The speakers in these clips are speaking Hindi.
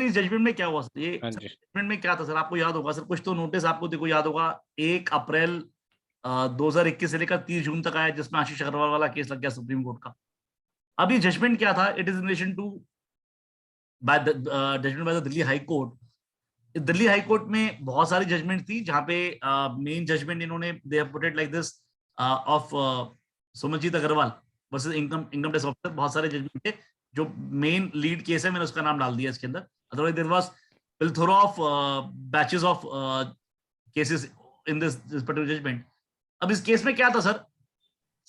इस जजमेंट में क्या हुआ सर? ये हाँ जी। जजमेंट में क्या था सर? आपको याद होगा सर, कुछ तो नोटिस आपको देखो याद होगा, 1 अप्रैल 2021 से लेकर 30 जून तक आया, जिसमें आशीष अग्रवाल वाला केस लग गया सुप्रीम कोर्ट का। अब ये जजमेंट क्या था? It is in relation to by the judgement by the Delhi high court. Delhi high court में बहुत सारी जजमेंट थी, जहां पे मेन जजमेंट इन्होंने they have put it like this of Sumanjeet Agarwal versus income income tax officer. बहुत सारे जजमेंट थे, जो मेन लीड केस है मैंने उसका नाम डाल दिया इसके अंदर। Otherwise there was plethora of batches of cases in this particular judgment. अब इस केस में क्या था सर?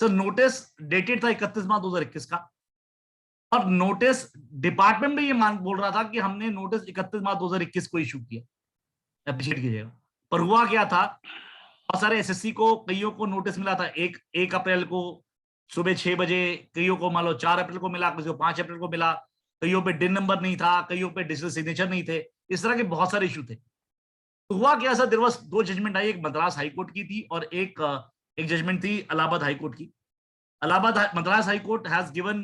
सर नोटिस डेटेड था 31 मार्च 2021 का, और नोटिस डिपार्टमेंट में ये मान बोल रहा था कि हमने नोटिस 31 मार्च 2021 को इशू किया। अप्रिशिएट कीजिएगा। पर हुआ क्या था, बहुत सारे एसएससी को, कईयों को नोटिस मिला था 1 अप्रैल को सुबह 6 बजे, कईयों को मान लो 4 अप्रैल को मिला, किसी को 5 अप्रैल को मिला, कईयों पे डिन नंबर नहीं था, कईयों पे डिजिटल सिग्नेचर नहीं थे। इस तरह के बहुत सारे इशू थे। तो हुआ क्या सर, देयर वाज 2 जजमेंट आई, एक मद्रास हाई कोर्ट की थी और एक जजमेंट थी इलाहाबाद हाई कोर्ट की। Madras high court has given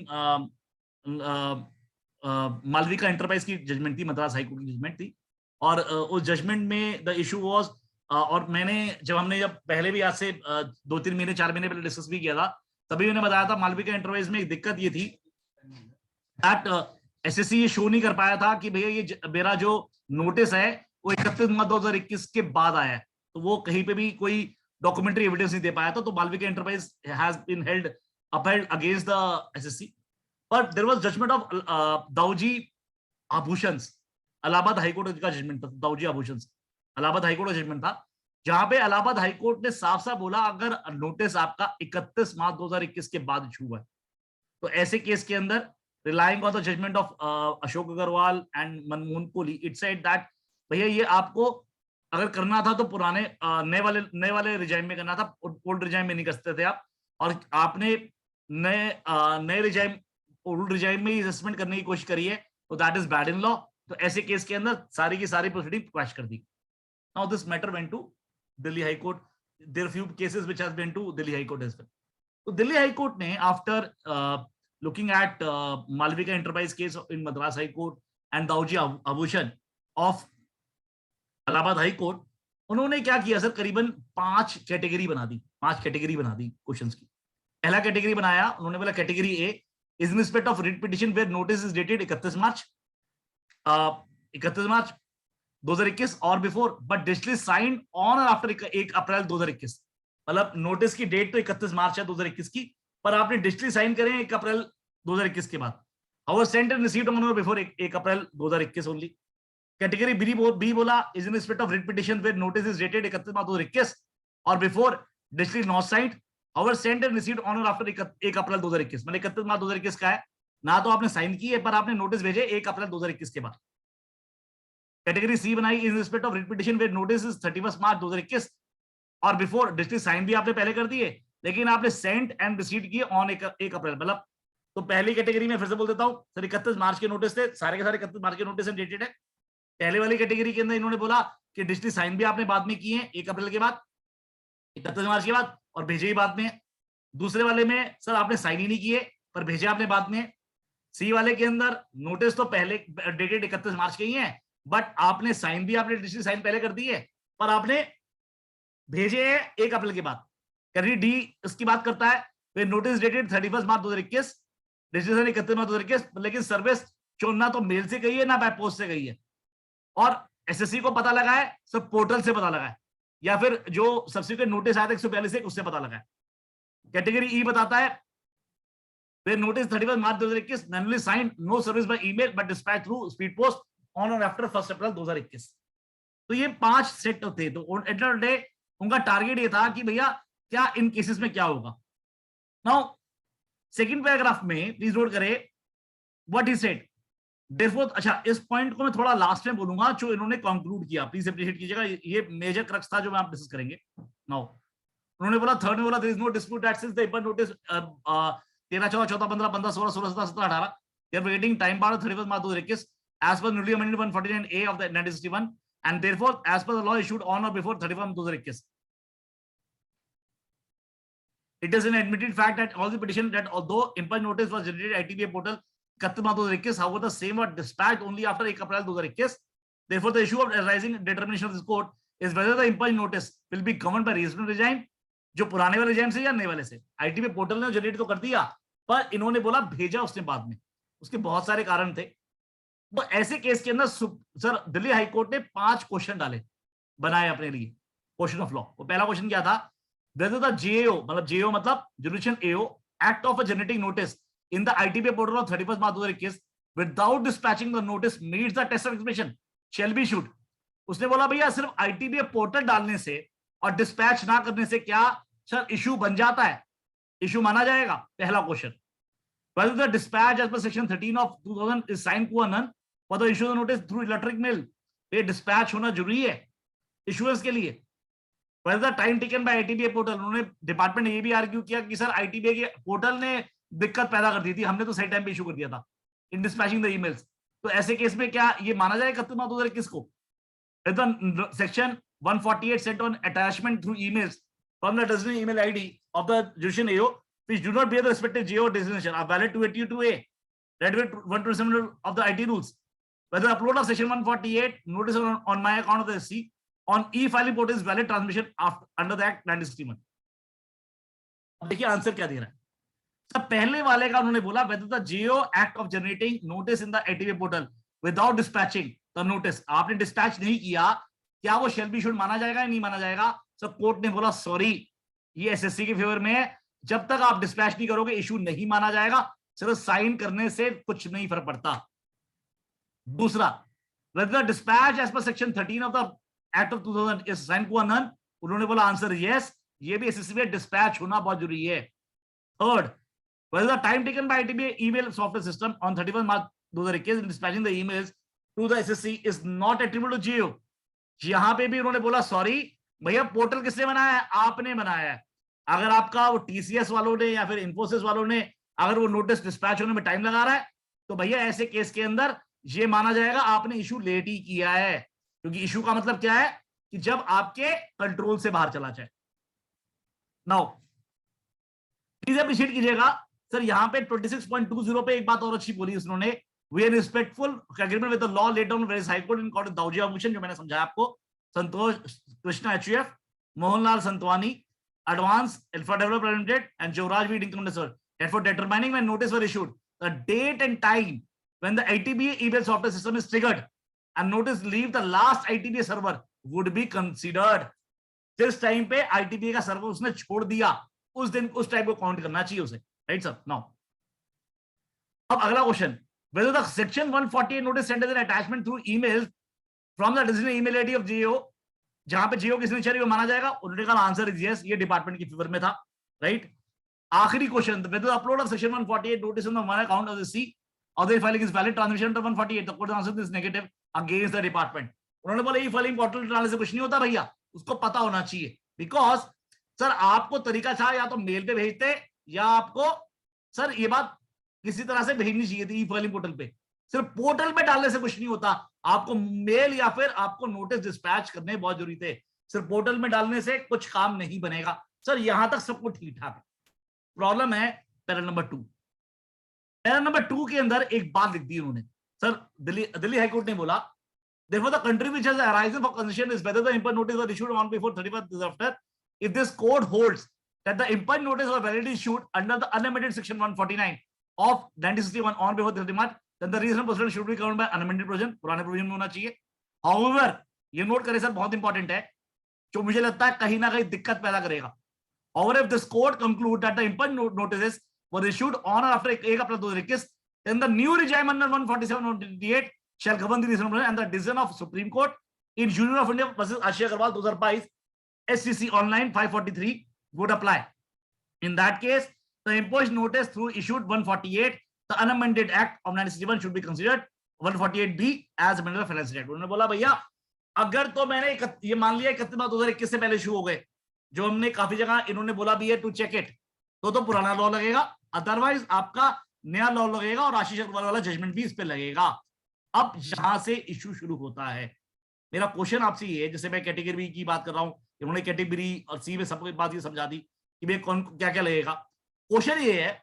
Malvika enterprise की जजमेंट थी, मद्रास हाई कोर्ट की जजमेंट थी। और उस जजमेंट में द इशू वाज, और हमने जब पहले भी आज से 2-3 महीने 4 महीने पहले डिस्कस भी किया था, तभी मैंने बताया था मालविका एंटरप्राइज में एक दिक्कत ये थी दैट एसएससी ये शो नहीं कर पाया था कि भैया ये मेरा जो नोटिस है वो 31 मार्च 2021 के बाद आया है, तो वो कहीं पे भी कोई डॉक्यूमेंट्री एविडेंस नहीं दे पाया था। तो Malvika enterprise has been upheld against the SSC, but there was judgment of Dauji Abhushan, Allahabad high court का जजमेंट था। दाऊजी आभूषण इलाहाबाद हाईकोर्ट का जजमेंट था, जहां पे इलाहाबाद हाईकोर्ट ने साफ साफ बोला अगर नोटिस आपका 31 मार्च 2021 के बाद इशू हुआ है, तो ऐसे केस के अंदर relying on the judgment of Ashok Agarwal and Manmohan Kohli, it said that भैया ये आपको अगर करना था तो पुराने नए वाले रिजाइम में करना था, ओल्ड रिजाइम में नहीं कर सकते थे आप। और आपने नए रिजाइम, ओल्ड रिजाइम में ही असेसमेंट करने की कोशिश करी है, तो that is bad in law. तो ऐसे केस के अंदर सारी की सारी प्रोसीडिंग क्रैश कर दी। Now this matter went to Delhi high court. There few cases which has been to Delhi high court as well. तो दिल्ली हाई कोर्ट ने after looking at Malvika enterprise case in Madras high court and Dauji Abhushan of Allahabad high court, उन्होंने क्या किया सर, करीबन 5 कैटेगरी बना दी, 5 कैटेगरी बना दी क्वेश्चंस की। पहला कैटेगरी बनाया उन्होंने, बोला category A is in respect of writ petition where notice is dated 31 March 2021 or before but digitally signed on और आफ्टर 1 अप्रैल 2021। मतलब नोटिस की डेट तो 31 मार्च है 2021 की, पर आपने डिजिटली साइन करे 1 अप्रैल 2021 के बाद। How sent and received on or before 1 April 2021 only. Category B बोला is in respect of writ petition where notice is dated 31 March 2021 or before digitally not signed, however sent and received on और आफ्टर 1 अप्रैल 2021। मतलब 31 मार्च 2021 का है, ना तो आपने साइन की है पर आपने नोटिस भेजे 1 अप्रैल 2021 के बाद। कैटेगरी सी बनाई in respect of writ petition where notice is 31 March 2021 or before digitally sign भी आपने पहले कर दिए, लेकिन आपने सेंट एंड रिसीव्ड किए ऑन 1 अप्रैल। मतलब तो पहली कैटेगरी में फिर से बोल देता हूं सर, 31 मार्च के नोटिस थे, सारे के सारे 31 मार्च के नोटिस डेटेड है। पहले वाली कैटेगरी के अंदर इन्होंने बोला कि डिजिटली साइन भी आपने बाद में किए हैं 1 अप्रैल के बाद, 31 मार्च के बाद, और भेजे ही बाद में। दूसरे वाले में सर आपने साइन ही नहीं किए पर भेजे आपने बाद में। सी वाले के अंदर नोटिस तो पहले डेटेड 31 मार्च के ही हैं, बट आपने साइन भी, आपने डिजिटली साइन पहले कर दी है पर आपने भेजे हैं 1 अप्रैल के बाद। कैटेगरी डी इसकी बात करता है they notice dated 31 March 2021, digitally sign 31 March 2021, लेकिन सर्विस ना तो मेल से गई है ना बाय पोस्ट से गई है, और एसएससी को पता लगा है सब पोर्टल से पता लगा है, या फिर जो सब्सिक्वेंट नोटिस आया था 142 उससे पता लगा है। कैटेगरी ई बताता है they notice 31 March 2021 manually signed, no service by email but dispatch through speed post on और आफ्टर 1 अप्रैल 2021। तो ये 5 सेट थे। तो एट द डे उनका टारगेट ये था कि भैया क्या इन केसेस में क्या होगा। नाउ सेकंड पैराग्राफ में प्लीज नोट करें व्हाट ही सेड। Therefore, अच्छा इस पॉइंट को मैं थोड़ा लास्ट में बोलूंगा जो इन्होंने कंक्लूड किया, प्लीज अप्रिशिएट कीजिएगा, ये मेजर क्रक्स था जो मैं आप डिस्कस करेंगे। नाउ उन्होंने बोला, थर्ड में बोला there is no dispute that since the इम्पर notice 13 14 14 15 15 16 16 17 17 18 they are waiting time bar 31 March 2021 as per newly amended 149A of the 1961 and therefore as per the law issued on or before 31 2021 it is an admitted fact that all the petition that although imper notice was generated ITBA portal 31 March 2021, however the same were dispatched only after 1 April 2021. Therefore the issue of arising determination of this court is whether the impugned notice will be governed by reasonable regime, जो पुराने वाले regime से या नए वाले से. आईटीबी पोर्टल ने जनरेट तो कर दिया, पर इन्होंने बोला भेजा उसने बाद में. उसके बहुत सारे कारण थे. तो ऐसे केस के अंदर सर दिल्ली हाई कोर्ट ने 5 क्वेश्चन डाले, बनाए अपने लिए क्वेश्चन ऑफ लॉ. वो पहला क्वेश्चन क्या था, whether the JAO, मतलब JAO मतलब judicial AO, act of a generating notice in the ITBA portal of 31st March 2021 without dispatching the notice meets the test of expression shall be issued. उसने बोला भैया सिर्फ ITBA पोर्टल डालने से और डिस्पैच ना करने से क्या सर इशू बन जाता है, इशू माना जाएगा. पहला question, whether the dispatch as per section 13 of 2000 is signed qua non for the issue of notice through electronic mail. ये डिस्पैच होना जरूरी है इशुएंस के लिए. whether the time taken by ITBA portal, उन्होंने डिपार्टमेंट ने ये भी आर्ग्यू किया कि सर ITBA के पोर्टल ने दिक्कत पैदा कर दी थी, हमने तो सही टाइम पे इशू कर दिया था इन डिस्पैचिंग द ईमेल्स. तो ऐसे केस में क्या ये माना जाएगा 31 मार्च 2021 को? Section 148 sent on attachment through emails from the designated email ID of the judicial AO which do not bear the respective JO designation are valid 282A, read with 127 of the IT rules. Whether the upload of section 148 notice on my account of the SC on e-filing portal is valid transmission after, under the Act 1961. अब देखिए आंसर क्या दे रहा है. सब पहले वाले का उन्होंने बोला whether the JO act of generating notice in the ITBA portal without dispatching the notice, आपने डिस्पैच नहीं किया, क्या वो shall be issued माना जाएगा या नहीं माना जाएगा? सब कोर्ट ने बोला सॉरी, ये एसएससी के फेवर में है, जब तक आप डिस्पैच नहीं करोगे इशू नहीं माना जाएगा, सिर्फ साइन करने से कुछ नहीं फर्क पड़ता. दूसरा, whether the dispatch as per section 13 of the Act of 2000 is signed qua non, उन्होंने बोला आंसर यस, ये भी एसएससी में डिस्पैच होना बहुत जरूरी है. Third, whether the time taken by ITBA email software system on 31 March 2021 in dispatching the emails to the SSC is not attributable to JO. यहां पे भी उन्होंने बोला सॉरी भैया, पोर्टल किसने बनाया है? आपने बनाया है. अगर आपका वो टीसीएस वालों ने या फिर इन्फोसिस वालों ने अगर वो नोटिस डिस्पैच होने में टाइम लगा रहा है तो भैया ऐसे केस के अंदर ये माना जाएगा आपने इशू लेट ही किया है, क्योंकि इशू का मतलब क्या है कि जब आपके कंट्रोल से बाहर चला जाए. नाउ प्लीज अप्रिशिएट कीजिएगा सर, यहाँ पे 26.20 पे एक बात और अच्छी बोली उन्होंने, we are respectful agreement with the law laid down very high court in court of Dauji Bhushan, जो मैंने समझाया आपको, Santosh Krishna HUF, Mohanlal Santwani advance for developer limited and जोराज वी डिंकम sir for determining when notice were issued the date and time when the ITBA email software system is triggered and notice leave the last ITBA server would be considered. जिस टाइम पे ITBA का सर्वर उसने छोड़ दिया उस दिन उस टाइम को काउंट करना चाहिए उसे, राइट सर. नाउ अब अगला question, whether the section 148 notice sent as an attachment through email from the designated email ID of JO, जहां पे JO की सिग्नेचर है वो माना जाएगा. उन्होंने कहा आंसर इज यस, ये डिपार्टमेंट की फेवर में था, राइट. आखिरी question, whether the upload of section 148 notice on the my account of the C or the filing is valid transmission under 148, the court answer is negative against the department. उन्होंने बोला ई फाइलिंग पोर्टल डालने से कुछ नहीं होता भैया, उसको पता होना चाहिए, बिकॉज सर आपको तरीका था या तो मेल पे भेजते या आपको सर ये बात किसी तरह से भेजनी चाहिए थी ई फाइलिंग पोर्टल पे. सिर्फ पोर्टल पे डालने से कुछ नहीं होता, आपको मेल या फिर आपको नोटिस डिस्पैच करने बहुत जरूरी थे. सिर्फ पोर्टल में डालने से कुछ काम नहीं बनेगा. सर यहां तक सब कुछ ठीक ठाक है. प्रॉब्लम है पैरा नंबर 2. पैरा नंबर 2 के अंदर एक बात लिख दी उन्होंने, सर दिल्ली हाईकोर्ट ने बोला therefore the country which has arisen for concession is whether the impugned notice was issued on before 31st after. If this court holds that the impugned notice was validly issued under the unamended section 149 of 1961 on before 30 March, then the reasonable proceeding should be governed by unamended provision. पुराने प्रोविजन में होना चाहिए. However, ये नोट करें सर, बहुत इंपॉर्टेंट है, जो मुझे लगता है कहीं ना कहीं दिक्कत पैदा करेगा. However, if this court conclude that the impugned notices were issued on or after 1 April 2021, then the new regime under 147 or 158 shall govern the reasonable and the decision of Supreme Court in Union of India versus Ashiya Agarwal 2022 SCC online 543 would apply. In that case, the imposed notice through issued 148, the unamended Act of 1961 should be considered 148B as amended Finance Act. उन्होंने बोला भैया अगर तो मैंने ये मान लिया 31 मार्च 2021 से पहले इशू हो गए, जो हमने काफी जगह इन्होंने बोला भी है टू चेक इट, तो पुराना लॉ लगेगा, अदरवाइज आपका नया लॉ लगेगा और आशीष अग्रवाल वाला जजमेंट भी इस पे लगेगा. अब यहां से इशू शुरू होता है. मेरा क्वेश्चन आपसे ये है, जैसे मैं कैटेगरी की बात कर रहा हूं, इन्होंने कैटेगरी और सी में सबको बात ये समझा दी कि भाई कौन क्या क्या लगेगा. क्वेश्चन ये है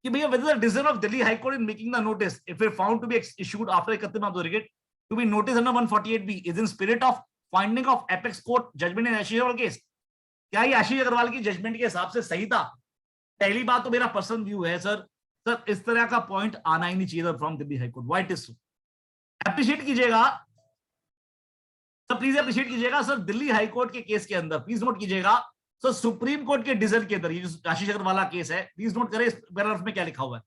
कि भैया whether the decision of Delhi High Court in making the notice, if it found to be issued after 31 March 2021 to be notice under 148B, is in spirit of finding of apex court judgment in Ashish Agarwal case, क्या ये आशीष अग्रवाल की जजमेंट के हिसाब से सही था? पहली बात तो मेरा पर्सनल व्यू है सर इस तरह का पॉइंट आना ही नहीं चाहिए from Delhi high court. Why it is so? Appreciate कीजिएगा सर, प्लीज एप्रिशिएट कीजिएगा सर. दिल्ली हाई कोर्ट के केस के अंदर प्लीज नोट कीजिएगा सर, सुप्रीम कोर्ट के डिसीजन के अंदर ये जो आशीष अग्रवाल वाला केस है, प्लीज नोट करें इस पैराग्राफ में क्या लिखा हुआ है.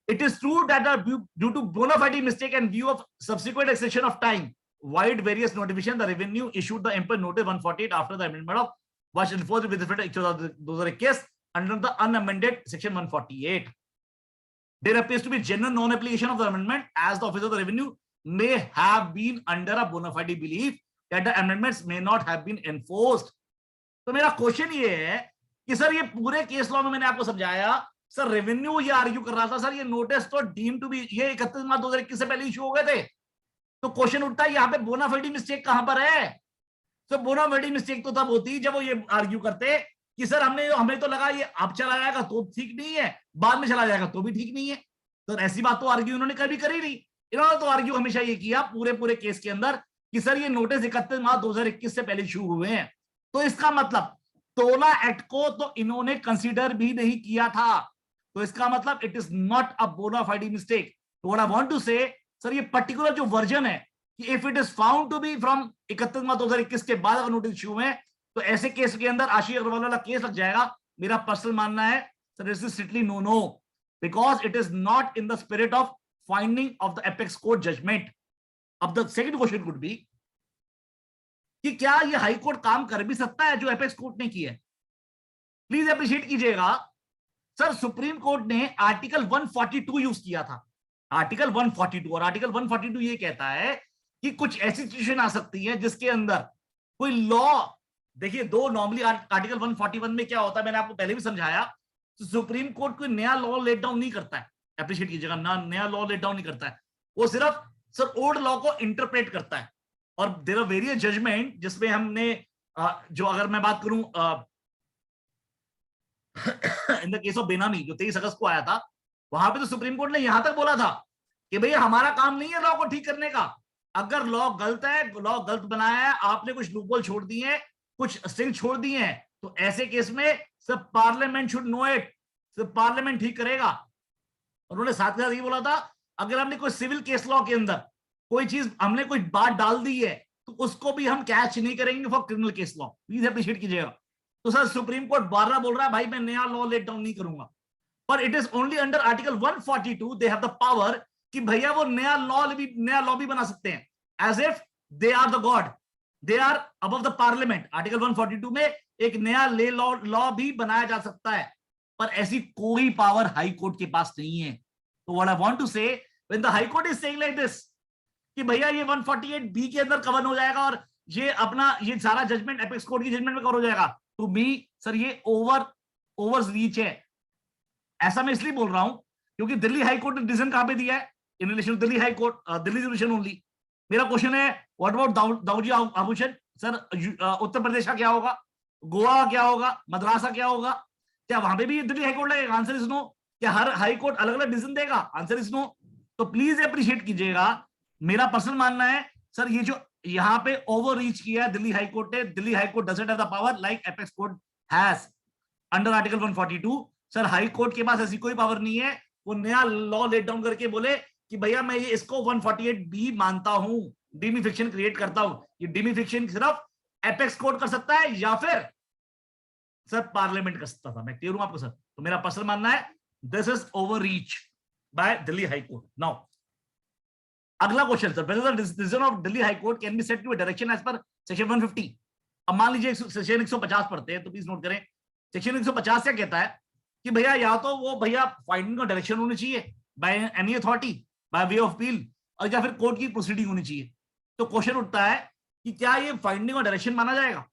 It is true that due to bona fide mistake and view of subsequent extension of time, wide various notification, the revenue issued the employee notice 148 after the amendment of was enforced with effect 2021 under the unamended section 148. There appears to be genuine non-application of the amendment, as the office of the revenue may have been under a bona fide belief that the amendments may not have been enforced. तो मेरा क्वेश्चन ये है कि सर ये पूरे केस लॉ में मैंने आपको समझाया सर, रेवेन्यू ये आर्ग्यू कर रहा था सर ये नोटिस तो डीम टू बी ये 31 मार्च 2021 से पहले इशू हो गए थे. तो क्वेश्चन उठता है यहाँ पे बोना फाइडी मिस्टेक कहां पर है? तो बोना फाइडी मिस्टेक तो तब होती जब वो ये आर्ग्यू करते कि सर हमें तो लगा ये अब चला जाएगा तो ठीक नहीं है, बाद में चला जाएगा तो भी ठीक नहीं है. तो ऐसी बात तो आर्ग्यू इन्होंने कभी करी नहीं. इन्होंने तो आर्ग्यू हमेशा ये किया पूरे केस के अंदर कि सर ये नोटिस 31 मार्च 2021 से पहले इशू हुए हैं. तो इसका मतलब तोला एक्ट को तो इन्होंने कंसीडर भी नहीं किया था. तो इसका मतलब it is not a bona fide mistake. तो what I want to say sir ये पर्टिकुलर जो वर्जन है कि if it is found to be from 31 March 2021 के बाद अगर नोटिस इशू है तो ऐसे केस के अंदर आशीष अग्रवाल वाला केस लग जाएगा. मेरा पर्सनल मानना है sir this is strictly no because it is not in the spirit of finding of the apex court judgment. अब the second question could be कि क्या ये हाई कोर्ट काम कर भी सकता है जो एपेक्स कोर्ट ने किया है? प्लीज अप्रिशिएट कीजिएगा सर, सुप्रीम कोर्ट ने आर्टिकल 142 यूज किया था. आर्टिकल 142 और आर्टिकल 142 ये कहता है कि कुछ ऐसी सिचुएशन आ सकती है जिसके अंदर कोई लॉ, देखिए दो नॉर्मली आर्टिकल 141 में क्या होता है मैंने आपको पहले भी समझाया, तो सुप्रीम कोर्ट कोई नया लॉ लेट डाउन नहीं करता है. अप्रिशिएट कीजिएगा ना, नया लॉ लेट डाउन नहीं करता है. वो सिर्फ सर ओल्ड लॉ को इंटरप्रेट करता है. और देयर आर वेरियस जजमेंट जिसमें हमने जो अगर मैं बात करूं इन द केस ऑफ बेनामी जो 23 अगस्त को आया था, वहां पे तो सुप्रीम कोर्ट ने यहां तक बोला था कि भैया हमारा काम नहीं है लॉ को ठीक करने का. अगर लॉ गलत है, लॉ गलत बनाया है, आपने कुछ लूपहोल छोड़ दिए हैं, कुछ स्ट्रिंग छोड़ दिए हैं, तो ऐसे केस में सब पार्लियामेंट शुड नो इट, सिर्फ पार्लियामेंट ठीक करेगा. उन्होंने साथ साथ ये बोला था अगर हमने कोई सिविल केस लॉ के अंदर कोई चीज हमने कोई बात डाल दी है तो उसको भी हम कैच नहीं करेंगे for criminal case law. Please appreciate कीजिएगा. तो सर सुप्रीम कोर्ट बार बार बोल रहा है भाई मैं नया लॉ लेट डाउन नहीं करूंगा, पर it is only under article 142 they have the power कि भैया वो नया लॉ भी बना सकते हैं, as if they are the god, they are above the parliament. Article 142 में एक नया लॉ भी बनाया जा सकता है, पर ऐसी कोई पावर हाई कोर्ट के पास नहीं है. तो व्हाट आई वांट टू से when the high court is saying like this कि भैया ये 148 के अंदर कवर हो जाएगा और ये अपना ये सारा जजमेंट एपेक्स कोर्ट की जजमेंट में कवर हो जाएगा, टू मी सर ये ओवर रीच है. ऐसा मैं इसलिए बोल रहा हूं क्योंकि दिल्ली हाई कोर्ट ने डिसीजन कहां पे दिया है in relation Delhi high court, Delhi relation only. मेरा क्वेश्चन है व्हाट अबाउट दाऊजी आभूषण सर, उत्तर प्रदेश का क्या होगा, गोवा का क्या होगा, मद्रास का क्या होगा? क्या वहां पे भी दिल्ली हाई कोर्ट लगेगा? Answer is no. क्या हर हाई कोर्ट अलग अलग डिसीजन देगा? Answer is no. तो प्लीज अप्रिशिएट कीजिएगा, मेरा पर्सनल मानना है सर ये जो यहां पे ओवर रीच किया है दिल्ली हाई कोर्ट ने, Delhi high court doesn't have the power like apex court has under article 142. Sir high court के पास ऐसी कोई पावर नहीं है वो नया लॉ लेट डाउन करके बोले कि भैया मैं ये इसको 148 मानता हूं, डीमी फिक्शन क्रिएट करता हूं. ये डीमी फिक्शन सिर्फ एपेक्स कोर्ट कर सकता है या फिर सर पार्लियामेंट कर सकता था. मैं क्लियर हूं आपको सर? तो मेरा पर्सनल मानना है this is overreach by Delhi high court. Now अगला question sir, whether the decision of Delhi High Court can be set to a direction as per section 150. अब मान लीजिए सेक्शन 150 पढ़ते हैं तो प्लीज नोट करें सेक्शन 150 क्या कहता है कि भैया या तो वो भैया फाइंडिंग का डायरेक्शन होनी चाहिए by any authority by way of appeal, और या फिर कोर्ट की प्रोसीडिंग होनी चाहिए. तो क्वेश्चन उठता है कि क्या ये फाइंडिंग और डायरेक्शन माना जाएगा?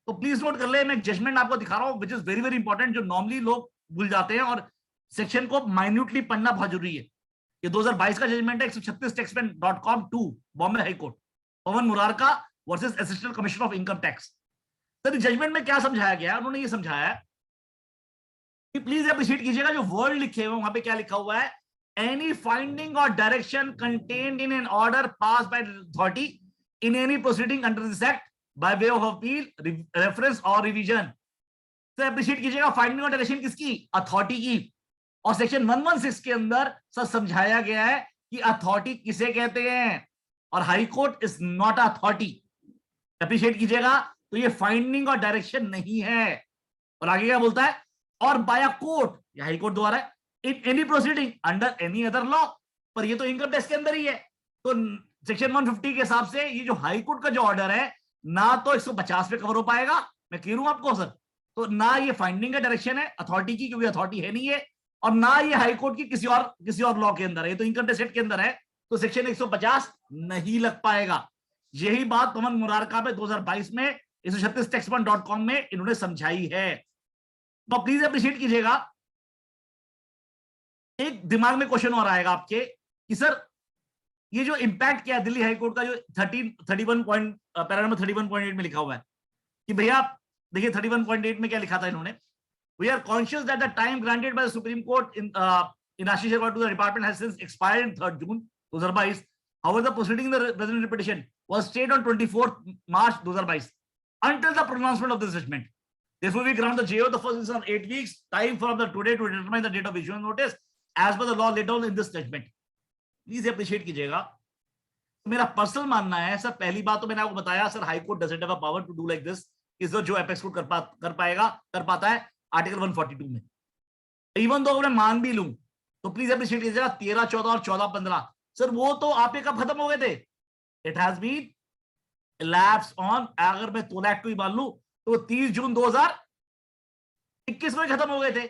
तो प्लीज नोट कर ले, मैं जजमेंट आपको दिखा रहा हूं which is very very important, जो नॉर्मली लोग भूल जाते हैं और सेक्शन को माइन्यूटली पढ़ना बहुत जरूरी है. ये 2022 का जजमेंट है 136 taxman.com 2 Bombay high court, Pawan Murarka versus assistant commissioner of income tax. Sir judgment में क्या समझाया गया? उन्होंने ये समझाया प्लीज अप्रिशिएट कीजिएगा, जो वर्ड लिखे हुए वहां पे क्या लिखा हुआ है, एनी फाइंडिंग और direction contained in an order pass by authority in any proceeding under this act by way of appeal, reference और रिवीजन। तो अप्रिशिएट कीजिएगा, फाइंडिंग और डायरेक्शन किसकी, अथॉरिटी की। और सेक्शन 116 के अंदर सब समझाया गया है कि अथॉरिटी किसे कहते हैं, और high court is not authority. Appreciate कीजिएगा, तो ये फाइंडिंग और डायरेक्शन नहीं है। और आगे क्या बोलता है, और बाय कोर्ट, या हाई कोर्ट द्वारा, in any proceeding under any other law. पर ये तो इनकम टैक्स के अंदर ही है, तो सेक्शन 150 के हिसाब से ये जो हाई कोर्ट का जो ऑर्डर है, ना तो 150 पे कवर हो पाएगा, मैं कह रहा हूं आपको सर, तो ना ये फाइंडिंग का डायरेक्शन है अथॉरिटी की, क्योंकि अथॉरिटी है नहीं है, और ना ये हाई कोर्ट की किसी और लॉ के अंदर है, ये तो इनकम टैक्स एक्ट के अंदर है, तो सेक्शन 150 नहीं लग पाएगा। यही बात पवन मुरारका पे 2022 में 136 taxman.com में इन्होंने समझाई है। तो प्लीज अप्रिशिएट कीजिएगा। एक दिमाग में क्वेश्चन और आएगा आपके कि सर ये जो इंपैक्ट क्या है दिल्ली हाईकोर्ट का, जो 31 पॉइंट पैरा नंबर 31.8 में लिखा हुआ है कि भैया देखिए 31.8 में क्या लिखा था इन्होंने, we are conscious that the time granted by the supreme court in Ashish Agarwal to the department has since expired in 3rd June 2022. However, the proceeding in the present petition was stayed on 24th March 2022 until the pronouncement of this judgment. Therefore, we grant the JO the first instance on 8 weeks time from the today to determine the date of issuance notice as per the law laid down in this judgment. Please appreciate कीजिएगा। मेरा पर्सनल मानना है सर, पहली बात तो मैंने आपको बताया sir, high court doesn't have a power to do like this. इस जो एपेक्स कोर्ट कर पाता है आर्टिकल 142 में। इवन तो अगर मैं मान भी लूं तो प्लीज अप्रिशिएट कीजिएगा, 13, 14 और 14, 15 सर वो तो आपके कब खत्म हो गए थे, it has been elapsed on, अगर मैं तोला एक्ट को ही मान लूं तो 30 जून 2021 में खत्म हो गए थे।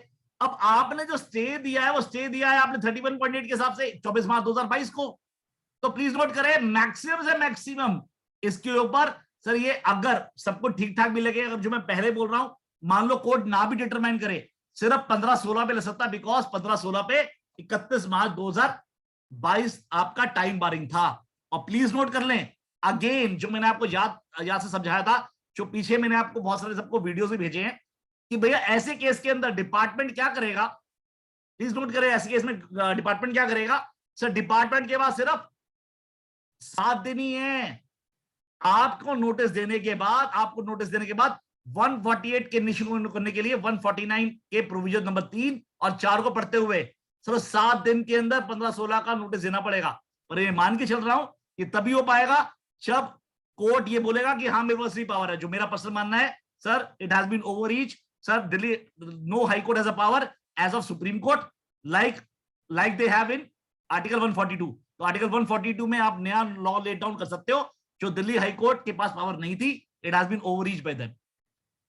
अब आपने जो स्टे दिया है वो स्टे दिया है आपने 31.8 के हिसाब से 24 मार्च 2022 को। तो प्लीज नोट करें, मैक्सिमम से मैक्सिमम इसके ऊपर सर, ये अगर सबको ठीक ठाक भी लगे, अगर जो मैं पहले बोल रहा हूं मान लो कोर्ट ना भी डिटरमाइन करे, सिर्फ 15-16 पे ले सकता, बिकॉज 15-16 पे 31 मार्च 2022 आपका टाइम बारिंग था। और प्लीज नोट कर लें अगेन, जो मैंने आपको याद से समझाया था, जो पीछे मैंने आपको बहुत सारे सबको वीडियोस भी भेजे हैं कि भैया ऐसे केस के अंदर डिपार्टमेंट क्या करेगा। प्लीज नोट करें, ऐसे केस में डिपार्टमेंट क्या करेगा सर, डिपार्टमेंट के पास सिर्फ 7 दिन ही है। आपको नोटिस देने के बाद 148 के निश्चित करने के लिए 149 के प्रोविजन नंबर 3 और 4 को पढ़ते हुए सर 7 दिन के अंदर 15-16 का नोटिस देना पड़ेगा। पर ये मान के चल रहा हूं कि तभी हो पाएगा जब कोर्ट ये बोलेगा कि हाँ मेरे पास फ्री पावर है। जो मेरा पर्सनल मानना है sir, it has been overreach sir, Delhi no high court has a power as of supreme court like they have in article 142। तो आर्टिकल 142 में आप नया लॉ लेट डाउन कर सकते हो, जो दिल्ली हाई कोर्ट के पास पावर नहीं थी, it has been overreach by them.